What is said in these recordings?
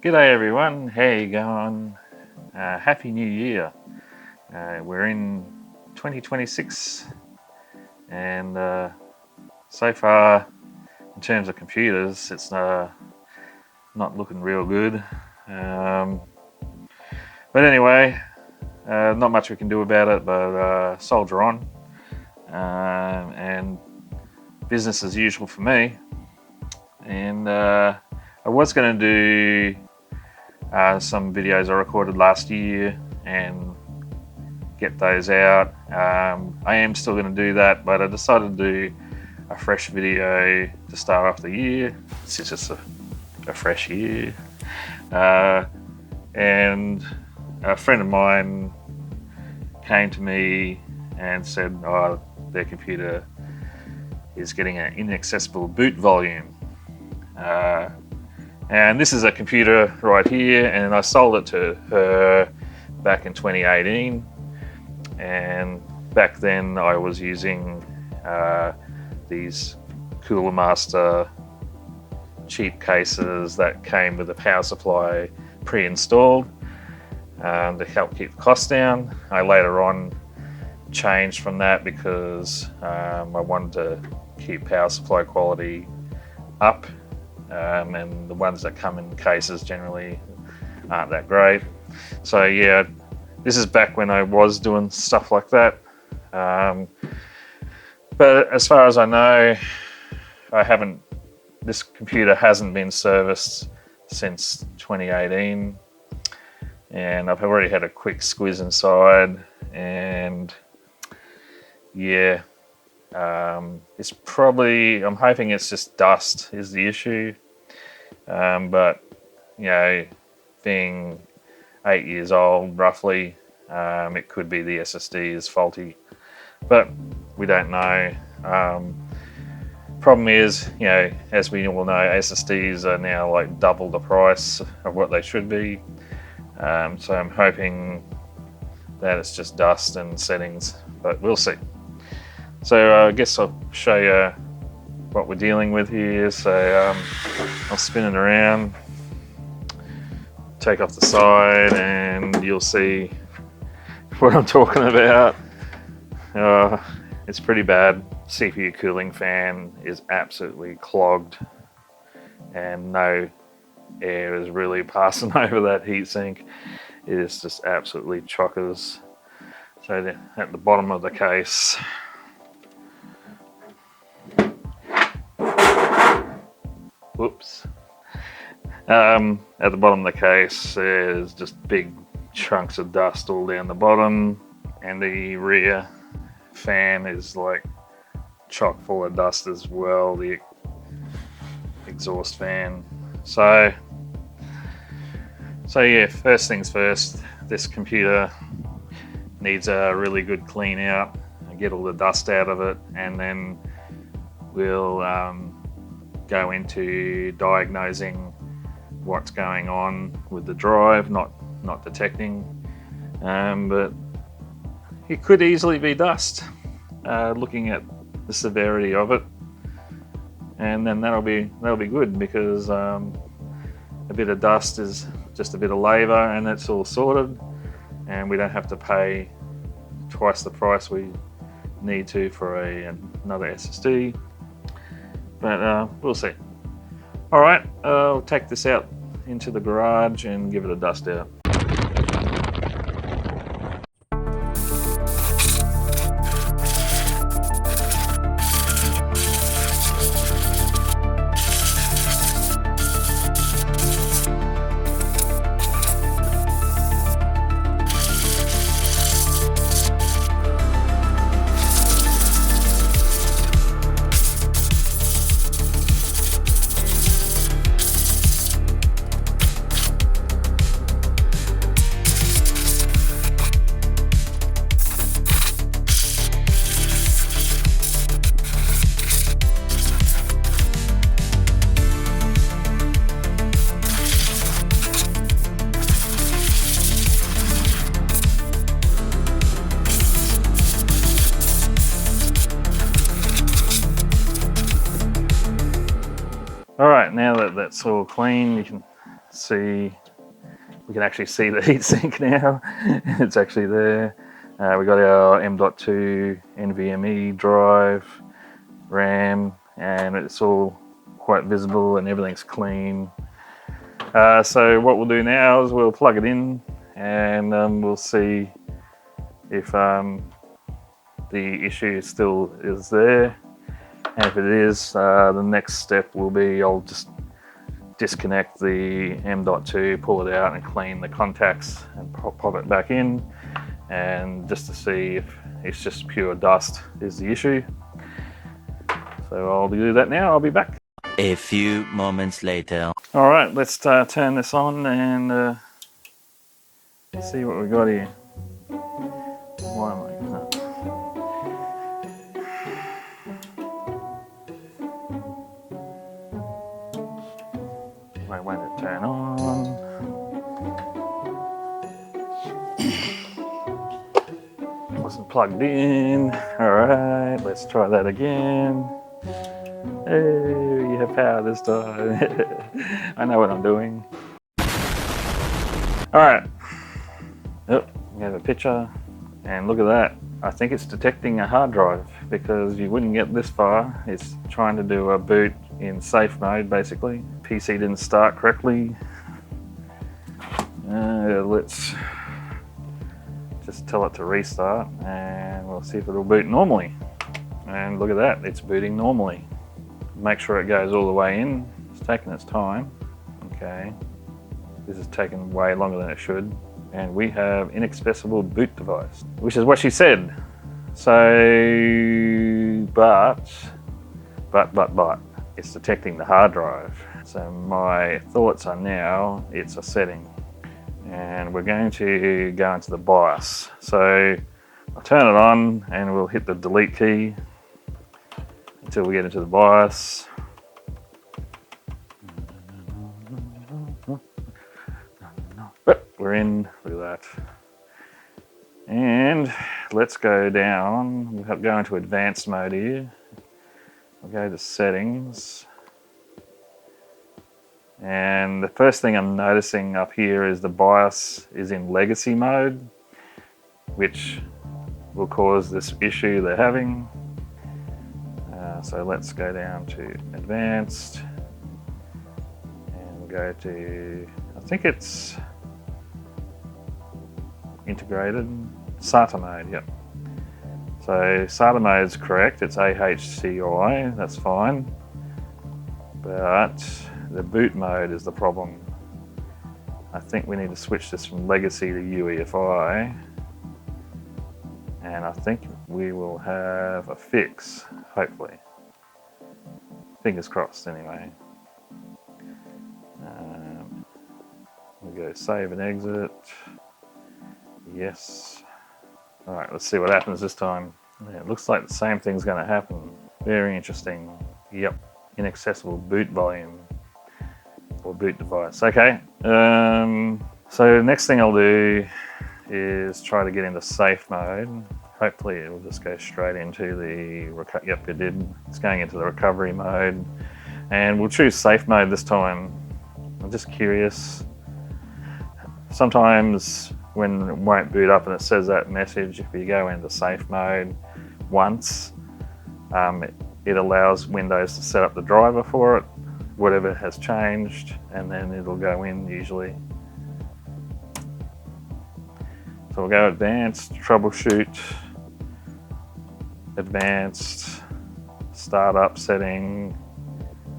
G'day everyone, how you going? Happy New Year. We're in 2026 and so far in terms of computers it's not looking real good. But anyway, not much we can do about it, but soldier on. And business as usual for me. And I was going to do some videos I recorded last year and get those out. I am still going to do that, but I decided to do a fresh video to start off the year. It's just a fresh year. And a friend of mine came to me and said, their computer is getting an inaccessible boot volume. And this is a computer right here, and I sold it to her back in 2018. And back then I was using these Cooler Master cheap cases that came with a power supply pre-installed to help keep the costs down. I later on changed from that because I wanted to keep power supply quality up. And the ones that come in cases generally aren't that great. So yeah, this is back when I was doing stuff like that. But as far as I know, this computer hasn't been serviced since 2018. And I've already had a quick squiz inside, and yeah, it's probably, I'm hoping it's just dust is the issue. But you know, being 8 years old roughly, it could be the SSD is faulty, but we don't know. Problem is, you know, as we all know, SSDs are now like double the price of what they should be. So I'm hoping that it's just dust and settings, but we'll see. So I guess I'll show you what we're dealing with here. So I'll spin it around, take off the side, and you'll see what I'm talking about. It's pretty bad. CPU cooling fan is absolutely clogged and no air is really passing over that heatsink. It is just absolutely chockers. So at the bottom of the case, whoops. At the bottom of the case, there's just big chunks of dust all down the bottom, and the rear fan is like chock full of dust as well, the exhaust fan. So yeah, first things first, this computer needs a really good clean out and get all the dust out of it, and then we'll go into diagnosing what's going on with the drive, not detecting, but it could easily be dust, looking at the severity of it, and then that'll be good, because a bit of dust is just a bit of labor and it's all sorted, and we don't have to pay twice the price we need to for another SSD. But we'll see. All right, I'll take this out into the garage and give it a dust out. All right, now that that's all clean, you can see, we can actually see the heatsink now. It's actually there. We got our M.2 NVMe drive, RAM, and it's all quite visible and everything's clean. So what we'll do now is we'll plug it in and we'll see if the issue still is there. And if it is, the next step will be I'll just disconnect the M.2, pull it out and clean the contacts and pop it back in, and just to see if it's just pure dust is the issue. So I'll do that now. I'll be back. A few moments later. All right, let's turn this on and see what we got here. Why am I? Why won't it turn on? Wasn't plugged in. All right, let's try that again. Hey, you have power this time. I know what I'm doing. All right. Oh, we have a picture, and look at that. I think it's detecting a hard drive because you wouldn't get this far. It's trying to do a boot in safe mode, basically. PC didn't start correctly. Let's just tell it to restart, and we'll see if it'll boot normally. And look at that, it's booting normally. Make sure it goes all the way in. It's taking its time. Okay, this is taking way longer than it should. And we have inaccessible boot device, which is what she said. So, but, it's detecting the hard drive. So my thoughts are now it's a setting. And we're going to go into the BIOS. So I'll turn it on and we'll hit the delete key until we get into the BIOS. We're in, look at that. And let's go down, we'll go into advanced mode here. We'll go to settings. And the first thing I'm noticing up here is the BIOS is in legacy mode, which will cause this issue they're having. So let's go down to advanced and we'll go to, I think it's integrated SATA mode, yep. So SATA mode is correct, it's AHCI, that's fine. But the boot mode is the problem. I think we need to switch this from legacy to UEFI. And I think we will have a fix, hopefully. Fingers crossed, anyway. We'll go save and exit. Yes. All right, let's see what happens this time. Yeah, it looks like the same thing's going to happen. Very interesting. Yep, inaccessible boot volume or boot device. Okay. So next thing I'll do is try to get into safe mode. Hopefully it will just go straight into the, yep it did. It's going into the recovery mode. And we'll choose safe mode this time. I'm just curious. Sometimes when it won't boot up and it says that message, if you go into safe mode once, it allows Windows to set up the driver for it, whatever has changed, and then it'll go in usually. So we'll go advanced, troubleshoot, advanced, startup setting,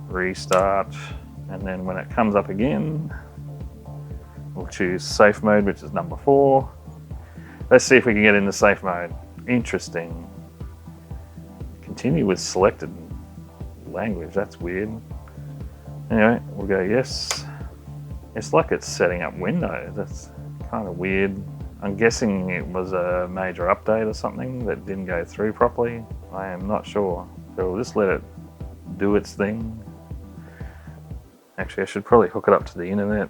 restart, and then when it comes up again, we'll choose safe mode, which is number 4. Let's see if we can get into safe mode. Interesting. Continue with selected language, that's weird. Anyway, we'll go yes. It's like it's setting up Windows, that's kind of weird. I'm guessing it was a major update or something that didn't go through properly. I am not sure. So we'll just let it do its thing. Actually, I should probably hook it up to the internet,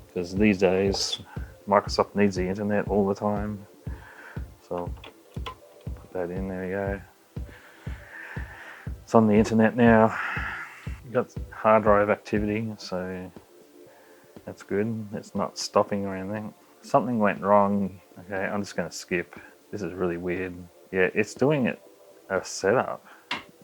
because these days Microsoft needs the internet all the time. So put that in, there we go. It's on the internet now. We've got hard drive activity, so That's good. It's not stopping or anything. Something went wrong. Okay, I'm just going to skip. This is really weird. Yeah, it's doing it a setup.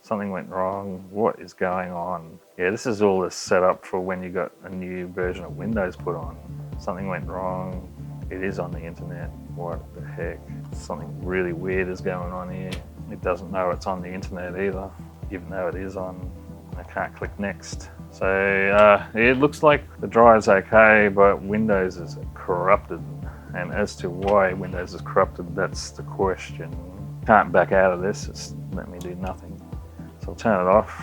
Something went wrong. What is going on? Yeah, this is all the setup for when you got a new version of Windows put on. Something went wrong. It is on the internet. What the heck? Something really weird is going on here. It doesn't know it's on the internet either, even though it is on. I can't click next. So it looks like the drive's okay, but Windows is corrupted. And as to why Windows is corrupted, that's the question. Can't back out of this. It's let me do nothing. So I'll turn it off.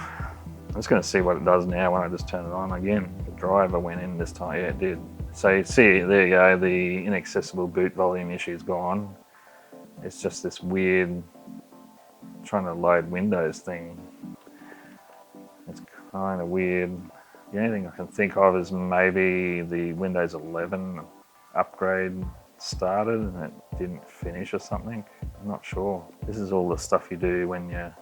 I'm just going to see what it does now when I just turn it on again. The driver went in this time. Yeah, it did. So you see, there you go. The inaccessible boot volume issue is gone. It's just this weird trying to load Windows thing. It's kind of weird. The only thing I can think of is maybe the Windows 11 upgrade started and it didn't finish or something. I'm not sure. This is all the stuff you do when you're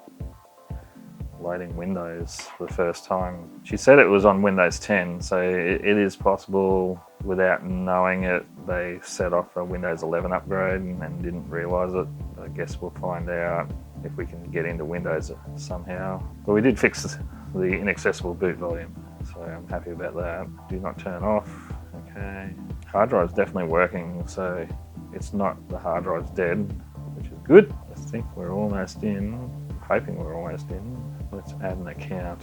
loading Windows for the first time. She said it was on Windows 10, so it is possible without knowing it they set off a Windows 11 upgrade and didn't realise it. I guess we'll find out if we can get into Windows somehow. But we did fix the inaccessible boot volume, so I'm happy about that. Do not turn off. Okay. Hard drive's definitely working, so it's not the hard drive's dead, which is good. I think we're almost in. I'm hoping we're almost in. Let's add an account.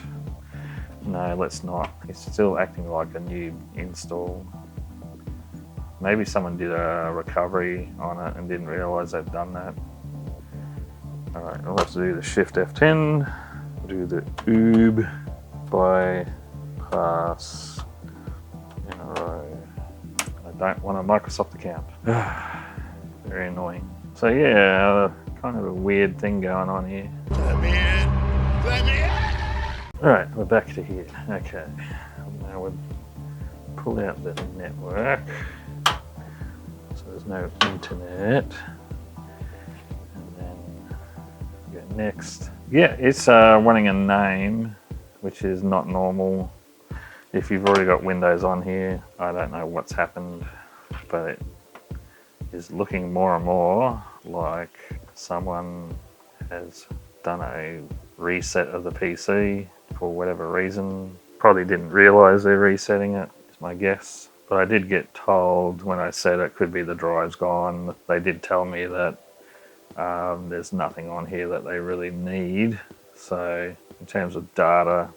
No, let's not. It's still acting like a new install. Maybe someone did a recovery on it and didn't realise they've done that. Alright, I'll have to do the Shift F10, do the oob bypass in a row. I don't want a Microsoft account. Very annoying. So yeah, kind of a weird thing going on here. Let me in! Let me in! Alright, we're back to here. Okay, now we'll pull out the network. So there's no internet. Next. Yeah, it's running a name, which is not normal. If you've already got Windows on here, I don't know what's happened, but it is looking more and more like someone has done a reset of the PC for whatever reason. Probably didn't realize they're resetting it, is my guess. But I did get told when I said it could be the drive's gone. They did tell me that there's nothing on here that they really need. So in terms of data,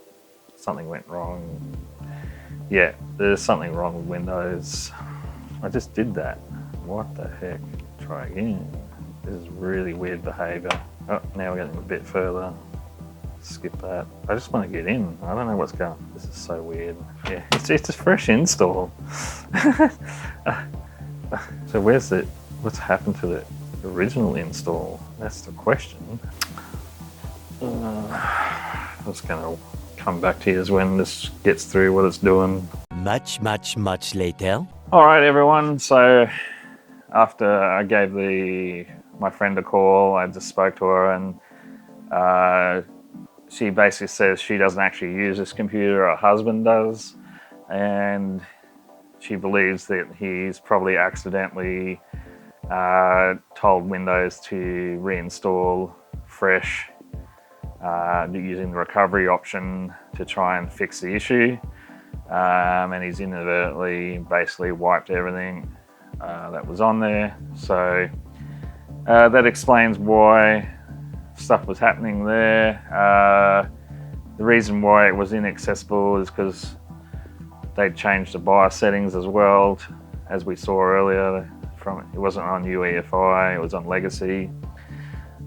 something went wrong. Yeah, there's something wrong with Windows. I just did that. What the heck? Try again. This is really weird behavior. Oh, now we're getting a bit further. Skip that. I just want to get in. I don't know what's going on. This is so weird. Yeah, it's a fresh install. So what's happened to the original install? That's the question. I'm just going to come back to you when this gets through what it's doing. Much later. All right, everyone. So after I gave my friend a call, I just spoke to her, and she basically says she doesn't actually use this computer, her husband does, and she believes that he's probably accidentally told Windows to reinstall fresh using the recovery option to try and fix the issue, and he's inadvertently basically wiped everything that was on there. So that explains why stuff was happening there. The reason why it was inaccessible is because they'd changed the BIOS settings as well, as we saw earlier. It wasn't on UEFI, it was on legacy.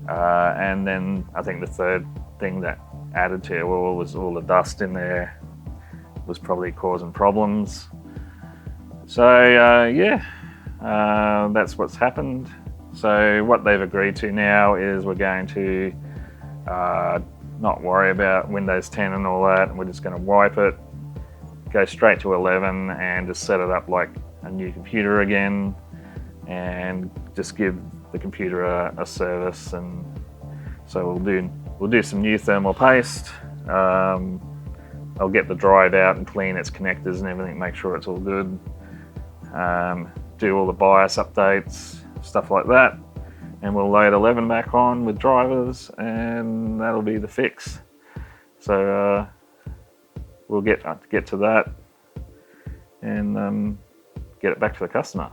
And then I think the third thing that added to it all was all the dust in there was probably causing problems. So yeah, that's what's happened. So what they've agreed to now is we're going to not worry about Windows 10 and all that, and we're just going to wipe it, go straight to 11 and just set it up like a new computer again, and just give the computer a service. And so we'll do some new thermal paste, I'll get the drive out and clean its connectors and everything, make sure it's all good. Do all the BIOS updates, stuff like that. And we'll load 11 back on with drivers, and that'll be the fix. So we'll get to that and get it back to the customer.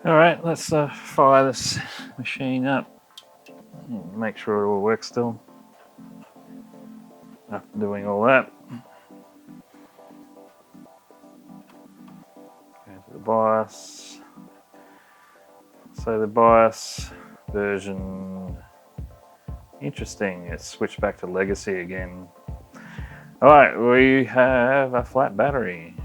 All right, let's fire this machine up. Make sure it all works still. After doing all that, go to the BIOS. So the BIOS version, interesting, it's switched back to legacy again. All right, we have a flat battery.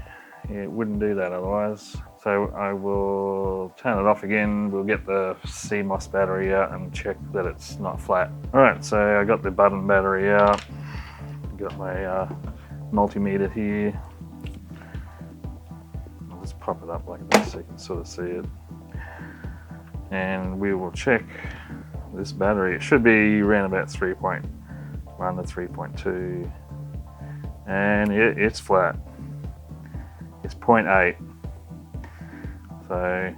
It wouldn't do that otherwise. So I will turn it off again. We'll get the CMOS battery out and check that it's not flat. All right, so I got the button battery out. Got my multimeter here. I'll just prop it up like this so you can sort of see it. And we will check this battery. It should be around about 3.1 to 3.2. And it's flat. It's 0.8. So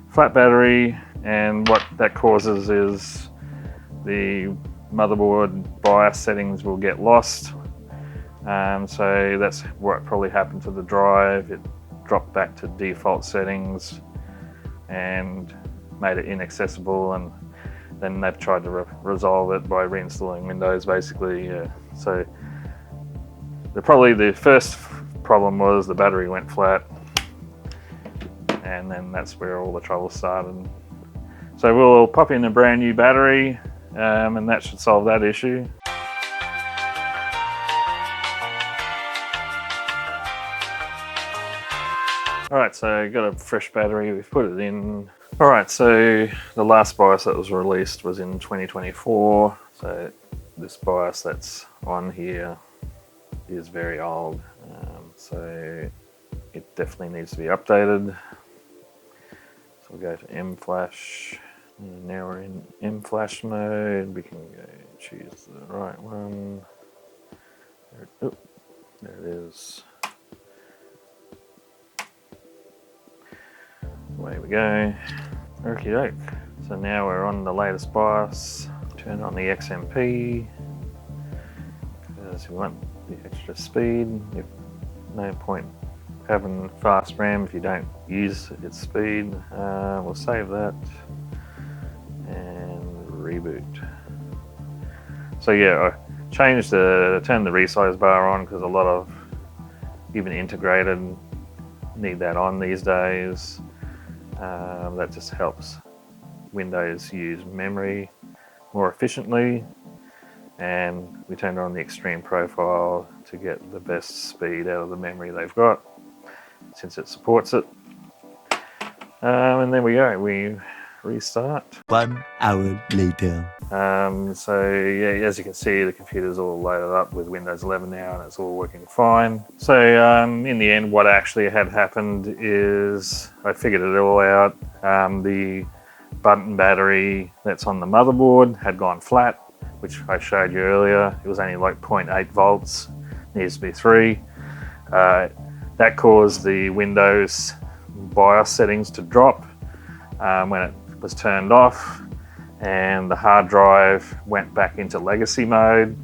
flat battery, and what that causes is the motherboard BIOS settings will get lost. So that's what probably happened to the drive. It dropped back to default settings and made it inaccessible, and then they've tried to resolve it by reinstalling Windows basically. So probably the first problem was the battery went flat, and then that's where all the trouble started. So we'll pop in a brand new battery, and that should solve that issue. All right, so I got a fresh battery, we've put it in. All right, so the last BIOS that was released was in 2024. So this BIOS that's on here is very old. So it definitely needs to be updated. So we'll go to M-Flash. Now we're in M-Flash mode. We can go choose the right one. There it is. Away we go. Okie doke. So now we're on the latest BIOS. Turn on the XMP because we want the extra speed. No point having fast RAM if you don't use its speed. We'll save that and reboot. So yeah, I turned the resize bar on because a lot of even integrated need that on these days. That just helps Windows use memory more efficiently. And we turned on the extreme profile to get the best speed out of the memory they've got, since it supports it. And then we go, we restart. 1 hour later. So yeah, as you can see, the computer's all loaded up with Windows 11 now, and it's all working fine. So in the end, what actually had happened is I figured it all out. The button battery that's on the motherboard had gone flat, which I showed you earlier. It was only like 0.8 volts, needs to be 3. That caused the Windows BIOS settings to drop when it was turned off, and the hard drive went back into legacy mode,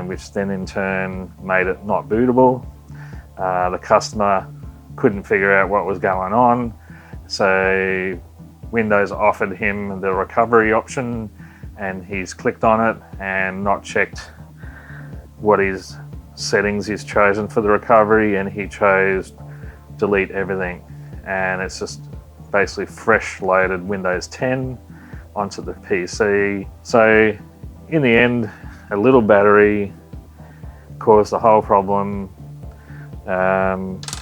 which then in turn made it not bootable. The customer couldn't figure out what was going on, so Windows offered him the recovery option, and he's clicked on it and not checked what his settings he's chosen for the recovery, and he chose delete everything, and it's just basically fresh loaded Windows 10 onto the PC. So in the end, a little battery caused the whole problem.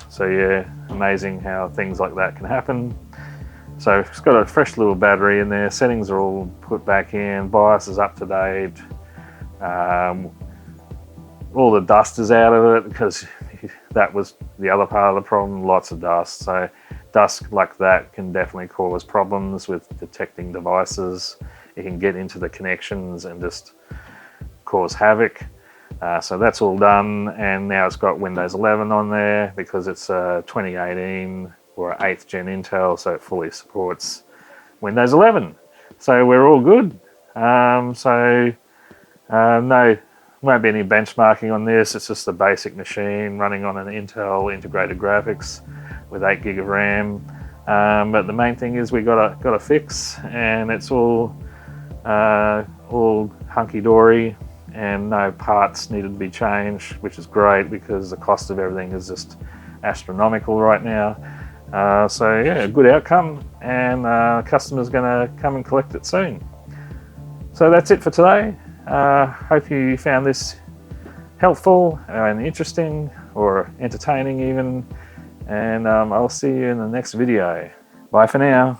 So yeah, amazing how things like that can happen. So it's got a fresh little battery in there, settings are all put back in, BIOS is up to date, all the dust is out of it, because that was the other part of the problem, lots of dust. So dust like that can definitely cause problems with detecting devices. It can get into the connections and just cause havoc. So that's all done, and now it's got Windows 11 on there because it's 2018 or 8th gen Intel, so it fully supports Windows 11. So we're all good. No, won't be any benchmarking on this. It's just a basic machine running on an Intel integrated graphics with 8 gig of RAM. But the main thing is we got a fix, and it's all hunky-dory, and no parts needed to be changed, which is great because the cost of everything is just astronomical right now. So yeah, a good outcome, and customer's gonna come and collect it soon. So that's it for today. Hope you found this helpful and interesting, or entertaining even, and I'll see you in the next video. Bye for now.